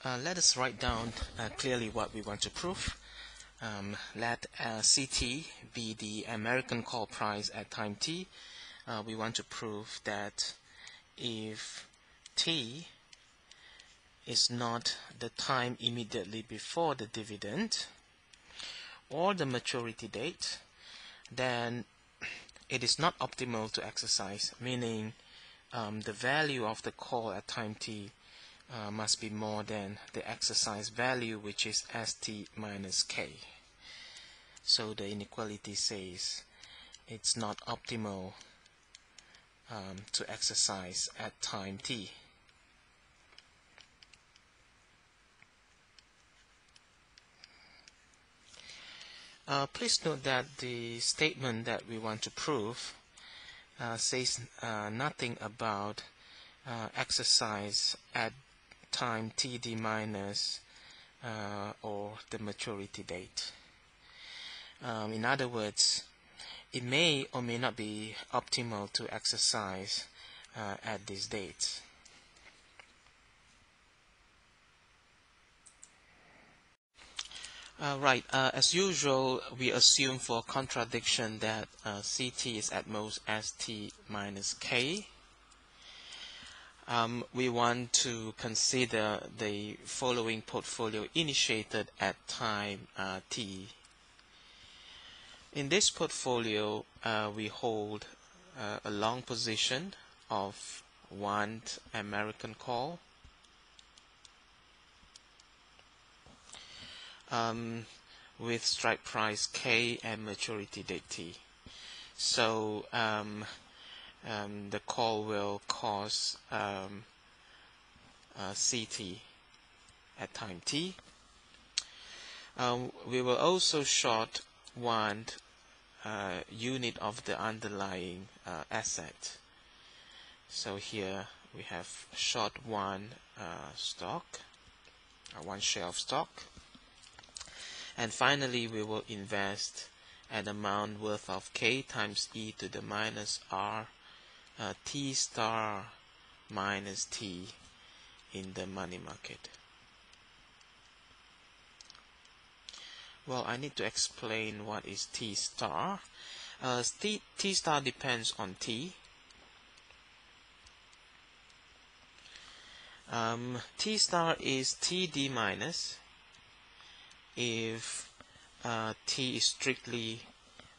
Let us write down clearly what we want to prove. Let CT be the American call price at time t. We want to prove that if t is not the time immediately before the dividend or the maturity date, then it is not optimal to exercise, meaning the value of the call at time t must be more than the exercise value, which is st minus k. So the inequality says it's not optimal to exercise at time t. Please note that the statement that we want to prove says nothing about exercise at time td minus or the maturity date. In other words, it may or may not be optimal to exercise at this date. As usual, we assume for contradiction that CT is at most ST minus K. We want to consider the following portfolio initiated at time T. In this portfolio, we hold a long position of 1 American call, with strike price K and maturity date T. So the call will cause CT at time T. We will also short 1 unit of the underlying asset. So here we have short 1 stock, 1 share of stock. And finally, we will invest an amount worth of K times e to the minus r T star minus T in the money market. Well, I need to explain what is T star. T star depends on T. T star is TD minus if T is strictly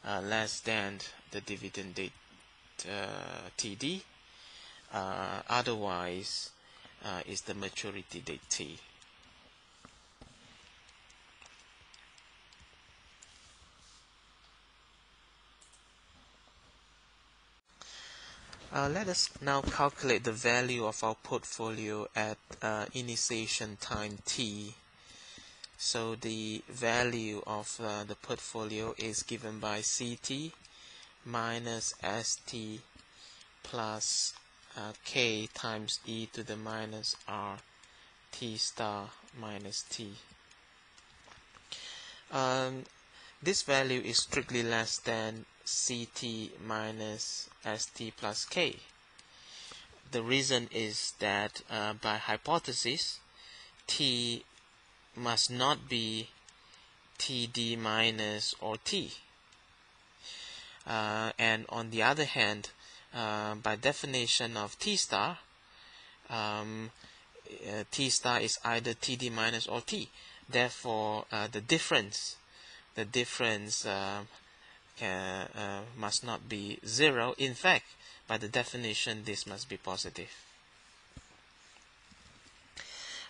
less than the dividend date TD, otherwise is the maturity date T. Let us now calculate the value of our portfolio at initiation time T. So the value of the portfolio is given by CT minus ST plus K times e to the minus r T star minus T. This value is strictly less than CT minus ST plus K. The reason is that by hypothesis, T must not be TD minus or T. And on the other hand, by definition of T star, T star is either TD minus or T. Therefore, the difference must not be 0. In fact, by the definition, this must be positive.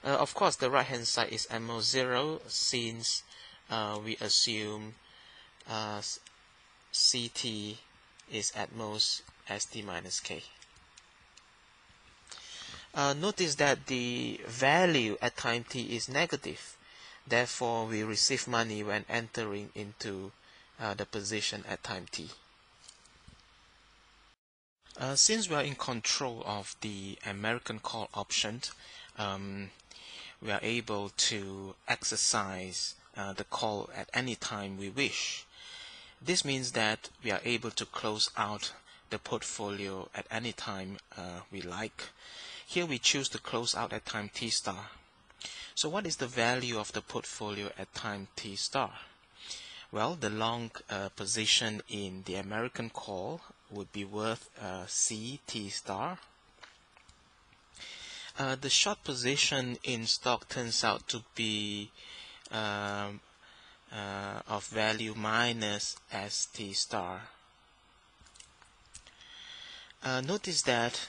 Of course, the right hand side is at most 0 since we assume CT is at most ST minus K. Notice that the value at time T is negative. Therefore, we receive money when entering into the position at time T. Since we are in control of the American call option, we are able to exercise the call at any time we wish. This means that we are able to close out the portfolio at any time we like. Here we choose to close out at time T star. So what is the value of the portfolio at time t star? Well, the long position in the American call would be worth C t star. The short position in stock turns out to be of value minus ST star. Notice that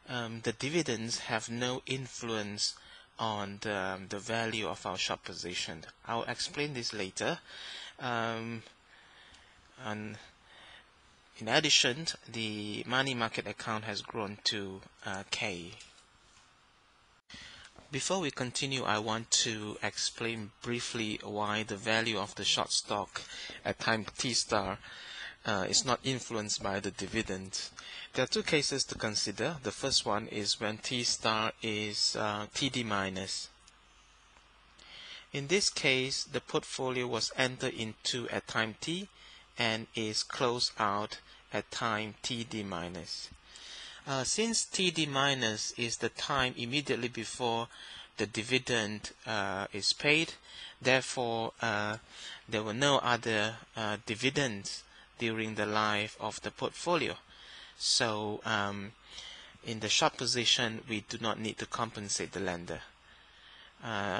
the dividends have no influence on the value of our short position. I'll explain this later. And in addition, the money market account has grown to K. Before we continue, I want to explain briefly why the value of the short stock at time t star is not influenced by the dividend. There are two cases to consider. The first one is when t star is TD minus. In this case, the portfolio was entered into at time t and is closed out at time TD minus. Since TD minus is the time immediately before the dividend is paid, therefore there were no other dividends during the life of the portfolio. So in the short position, we do not need to compensate the lender,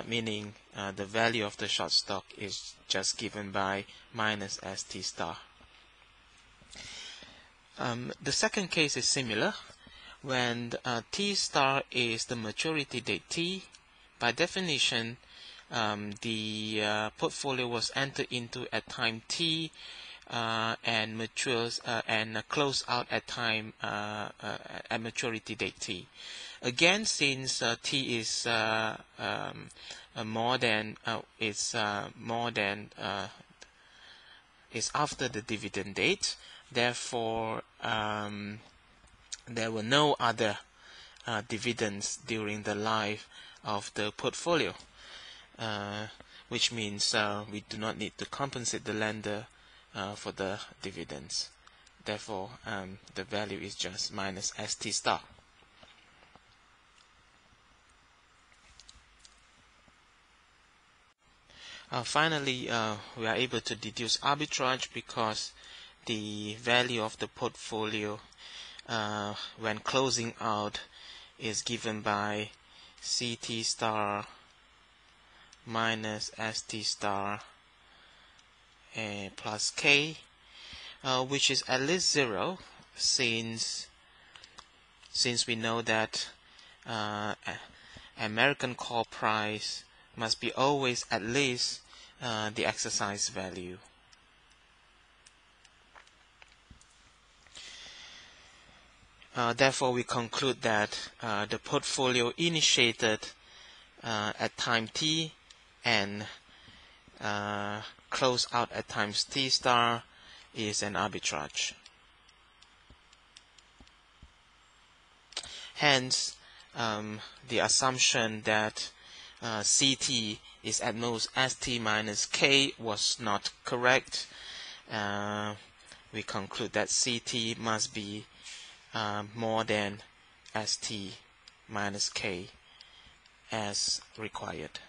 meaning the value of the short stock is just given by minus ST star. The second case is similar. When T star is the maturity date T, by definition, the portfolio was entered into at time T and matures and close out at time at maturity date T. Again, since T is more than is after the dividend date, therefore there were no other dividends during the life of the portfolio, which means we do not need to compensate the lender for the dividends. Therefore, the value is just minus ST star. Finally, we are able to deduce arbitrage because the value of the portfolio when closing out is given by CT star minus ST star plus K, which is at least 0, since we know that American call price must be always at least the exercise value. Therefore, we conclude that the portfolio initiated at time t and close out at times t star is an arbitrage. Hence, the assumption that CT is at most ST minus K was not correct. We conclude that CT must be more than ST minus K as required.